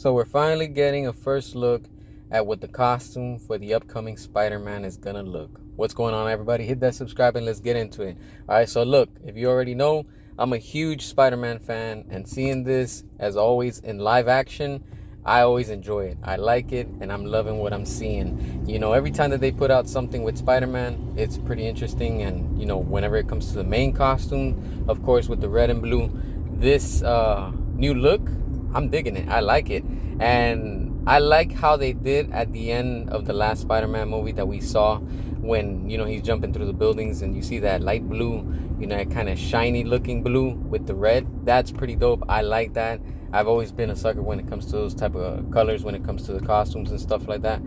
So we're finally getting a first look at what the costume for the upcoming Spider-Man is gonna look. What's going on, everybody? Hit that subscribe and let's get into it. All right, so look, if you already know, I'm a huge Spider-Man fan, and seeing this, as always, in live action, I always enjoy it. I like it, and I'm loving what I'm seeing. You know, every time that they put out something with Spider-Man, it's pretty interesting. And, you know, whenever it comes to the main costume, of course, with the red and blue, this new look, I'm digging it. I like it. And I like how they did at the end of the last Spider-Man movie that we saw, when, you know, he's jumping through the buildings and you see that light blue, you know, that kind of shiny looking blue with the red. That's pretty dope. I like that. I've always been a sucker when it comes to those type of colors, when it comes to the costumes and stuff like that.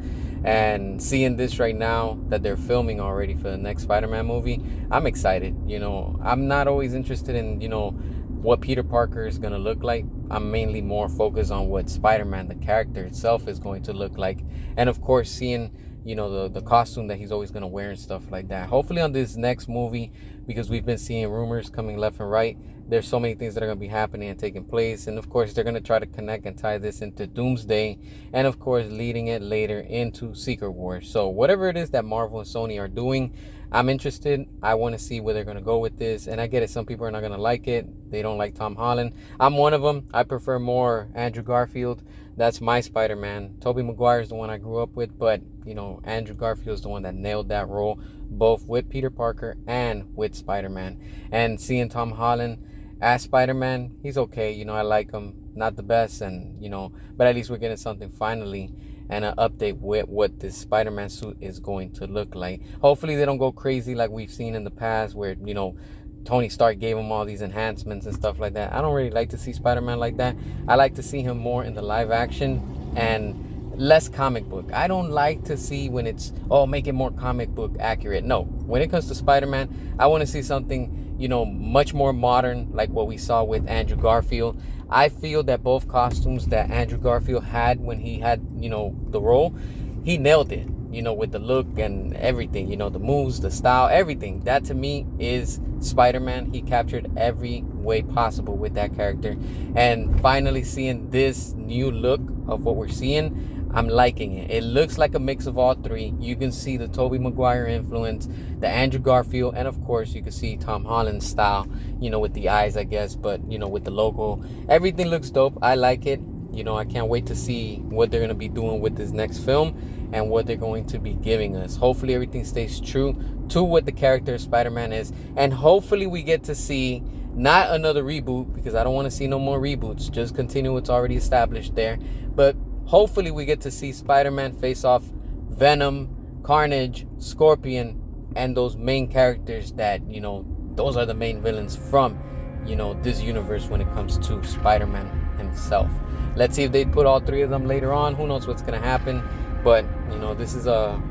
And seeing this right now that they're filming already for the next Spider-Man movie, I'm excited. You know, I'm not always interested in, you know, what Peter Parker is going to look like. I'm mainly more focused on what Spider-Man, the character itself, is going to look like. And of course, seeing, you know, the costume that he's always going to wear and stuff like that. Hopefully on this next movie, because we've been seeing rumors coming left and right, there's so many things that are going to be happening and taking place. And of course, they're going to try to connect and tie this into Doomsday, and of course leading it later into Secret Wars. So whatever it is that Marvel and Sony are doing, I'm interested. I want to see where they're going to go with this. And I get it, some people are not going to like it. They don't like Tom Holland. I'm one of them. I prefer more Andrew Garfield. That's my Spider-Man. Tobey Maguire is the one I grew up with, but, you know, Andrew Garfield is the one that nailed that role, both with Peter Parker and with Spider-Man. And seeing Tom Holland as Spider-Man, he's okay. You know, I like him. Not the best, and, you know, but at least we're getting something finally, and an update with what this Spider-Man suit is going to look like. Hopefully they don't go crazy like we've seen in the past, where, you know, Tony Stark gave him all these enhancements and stuff like that. I don't really like to see Spider-Man like that. I like to see him more in the live action and less comic book. I don't like to see when it's, oh, make it more comic book accurate. No, when it comes to Spider-Man, I want to see something, you know, much more modern, like what we saw with Andrew Garfield. I feel that both costumes that Andrew Garfield had when he had, you know, the role, he nailed it, you know, with the look and everything, you know, the moves, the style, everything. That to me is Spider-Man. He captured every way possible with that character. And finally seeing this new look of what we're seeing, I'm liking it. It looks like a mix of all three. You can see the Tobey Maguire influence, the Andrew Garfield, and of course you can see Tom Holland's style, you know, with the eyes, I guess, but, you know, with the logo. Everything looks dope. I like it. You know, I can't wait to see what they're going to be doing with this next film and what they're going to be giving us. Hopefully everything stays true to what the character of Spider-Man is, and hopefully we get to see not another reboot, because I don't want to see no more reboots. Just continue what's already established there. But hopefully we get to see Spider-Man face off Venom, Carnage, Scorpion, and those main characters that, you know, those are the main villains from, you know, this universe when it comes to Spider-Man himself. Let's see if they put all three of them later on. Who knows what's going to happen. But, you know, this is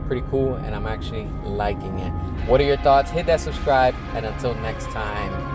pretty cool, and I'm actually liking it. What are your thoughts? Hit that subscribe, and until next time.